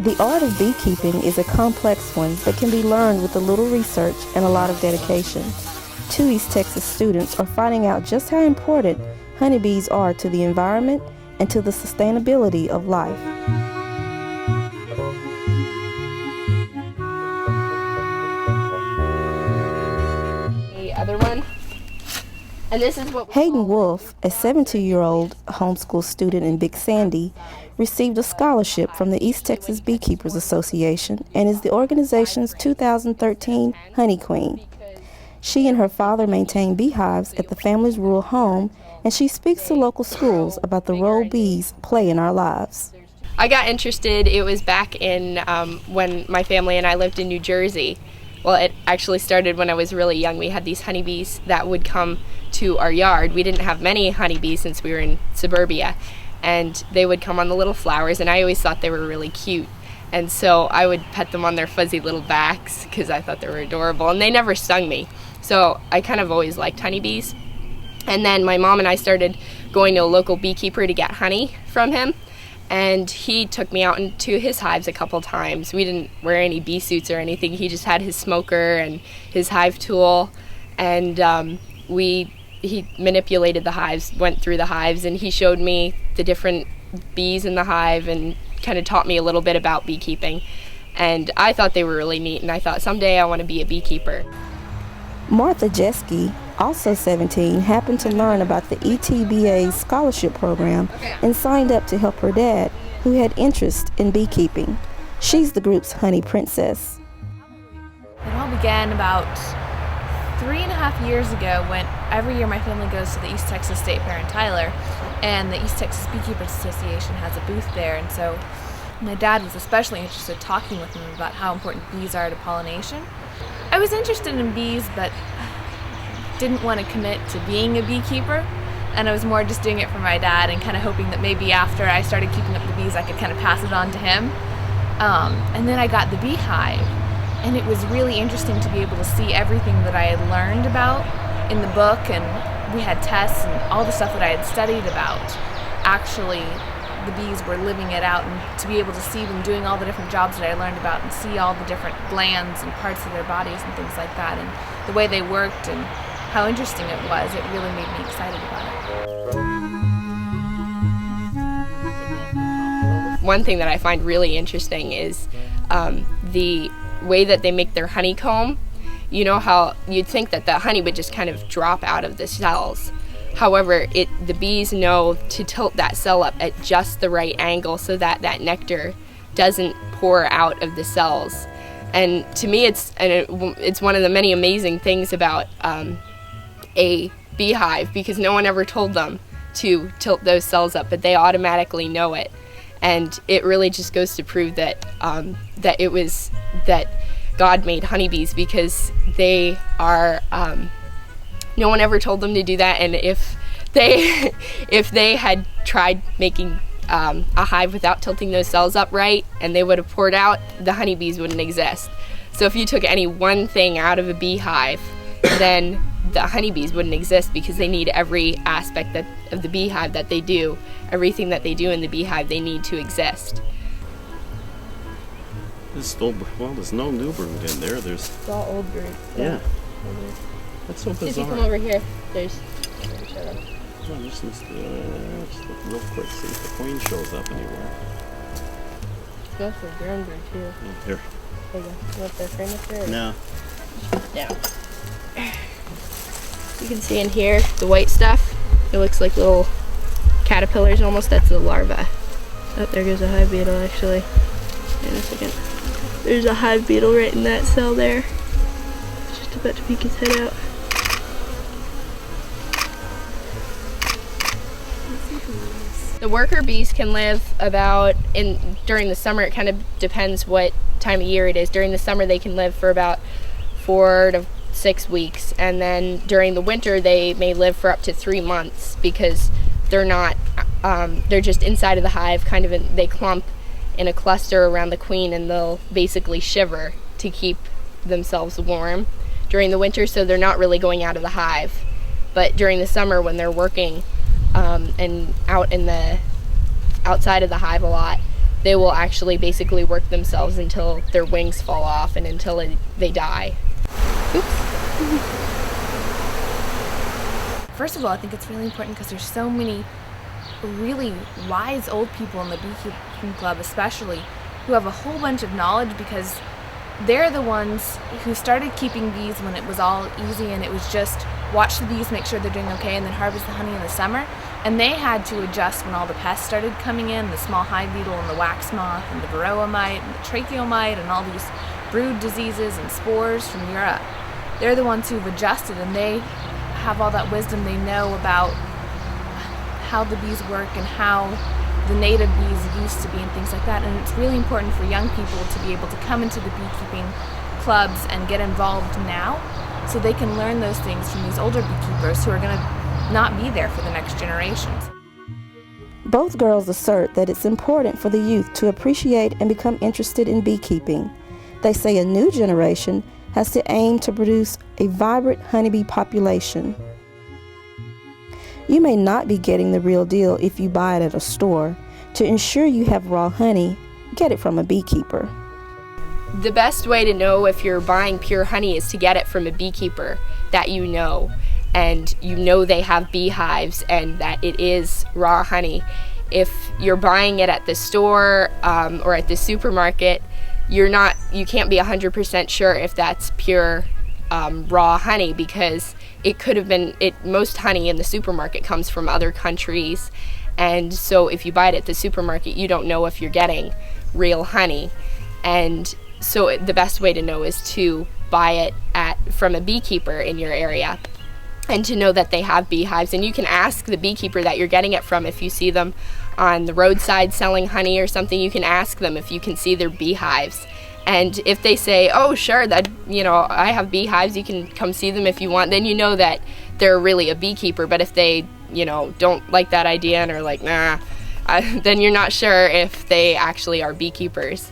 The art of beekeeping is a complex one that can be learned with a little research and a lot of dedication. Two East Texas students are finding out just how important honeybees are to the environment and to the sustainability of life. The other one. And this is what Hayden Wolf, a 17-year-old homeschool student in Big Sandy, received a scholarship from the East Texas Beekeepers Association and is the organization's 2013 Honey Queen. She and her father maintain beehives at the family's rural home, and she speaks to local schools about the role bees play in our lives. I got interested, it was back in when my family and I lived in New Jersey. Well, it actually started when I was really young. We had these honeybees that would come to our yard. We didn't have many honeybees since we were in suburbia, and they would come on the little flowers, and I always thought they were really cute. And so I would pet them on their fuzzy little backs because I thought they were adorable, and they never stung me. So I kind of always liked honeybees. And then my mom and I started going to a local beekeeper to get honey from him, and he took me out into his hives a couple times. We didn't wear any bee suits or anything. He just had his smoker and his hive tool, and he manipulated the hives, went through the hives, and he showed me the different bees in the hive and kind of taught me a little bit about beekeeping. And I thought they were really neat, and I thought someday I want to be a beekeeper. Martha Jeske, also 17, happened to learn about the ETBA's scholarship program and signed up to help her dad, who had interest in beekeeping. She's the group's honey princess. It all began about 3.5 years ago when every year my family goes to the East Texas State Fair in Tyler, and the East Texas Beekeepers Association has a booth there, and so my dad was especially interested talking with me about how important bees are to pollination. I was interested in bees, but didn't want to commit to being a beekeeper, and I was more just doing it for my dad and kind of hoping that maybe after I started keeping up the bees I could kind of pass it on to him. And then I got the beehive, and it was really interesting to be able to see everything that I had learned about in the book, and we had tests and all the stuff that I had studied about. Actually, the bees were living it out, and to be able to see them doing all the different jobs that I learned about and see all the different glands and parts of their bodies and things like that, and the way they worked and how interesting it was, it really made me excited about it. One thing that I find really interesting is the way that they make their honeycomb. You know how you'd think that the honey would just kind of drop out of the cells. However, the bees know to tilt that cell up at just the right angle so that that nectar doesn't pour out of the cells. And to me, it's one of the many amazing things about a beehive, because no one ever told them to tilt those cells up, but they automatically know it. And it really just goes to prove that that God made honeybees, because they are. No one ever told them to do that, and if they had tried making a hive without tilting those cells up right, and they would have poured out, the honeybees wouldn't exist. So if you took any one thing out of a beehive, then the honeybees wouldn't exist, because they need every aspect of the beehive that they do. Everything that they do in the beehive, they need to exist. There's no new brood in there. It's all old brood. Yeah. That's so bizarre. If you come over here, there's. Oh, just look real quick, see if the queen shows up anywhere. That's a ground brood too. Yeah, here. There you go. You want the frame up there? No. Down. You can see in here the white stuff. It looks like little caterpillars almost. That's the larva. Oh, there goes a hive beetle actually. In a second. There's a hive beetle right in that cell there. It's just about to peek his head out. The worker bees can live during the summer. It kind of depends what time of year it is. During the summer they can live for about 4 to 6 weeks, and then during the winter they may live for up to 3 months, because they're not they're just inside of the hive, they clump in a cluster around the queen, and they'll basically shiver to keep themselves warm during the winter, so they're not really going out of the hive. But during the summer, when they're working and outside of the hive a lot, they will actually basically work themselves until their wings fall off and until they die. Oops. First of all, I think it's really important because there's so many really wise old people in the beekeeping club especially who have a whole bunch of knowledge, because they're the ones who started keeping bees when it was all easy and it was just watch the bees, make sure they're doing okay, and then harvest the honey in the summer. And they had to adjust when all the pests started coming in, the small hive beetle and the wax moth and the varroa mite and the tracheal mite and all these brood diseases and spores from Europe. They're the ones who've adjusted, and they have all that wisdom. They know about how the bees work and how the native bees used to be and things like that. And it's really important for young people to be able to come into the beekeeping clubs and get involved now, so they can learn those things from these older beekeepers who are going to not be there for the next generations. Both girls assert that it's important for the youth to appreciate and become interested in beekeeping. They say a new generation has to aim to produce a vibrant honeybee population. You may not be getting the real deal if you buy it at a store. To ensure you have raw honey, get it from a beekeeper. The best way to know if you're buying pure honey is to get it from a beekeeper that you know, and you know they have beehives and that it is raw honey. If you're buying it at the store or at the supermarket, you can't be 100% sure if that's pure raw honey, because it could have been, most honey in the supermarket comes from other countries, and so if you buy it at the supermarket, you don't know if you're getting real honey. And so the best way to know is to buy it from a beekeeper in your area, and to know that they have beehives. And you can ask the beekeeper that you're getting it from, if you see them on the roadside selling honey or something, you can ask them if you can see their beehives. And if they say, oh sure, that I have beehives, you can come see them if you want, then you know that they're really a beekeeper. But if they don't like that idea and are like, nah, then you're not sure if they actually are beekeepers.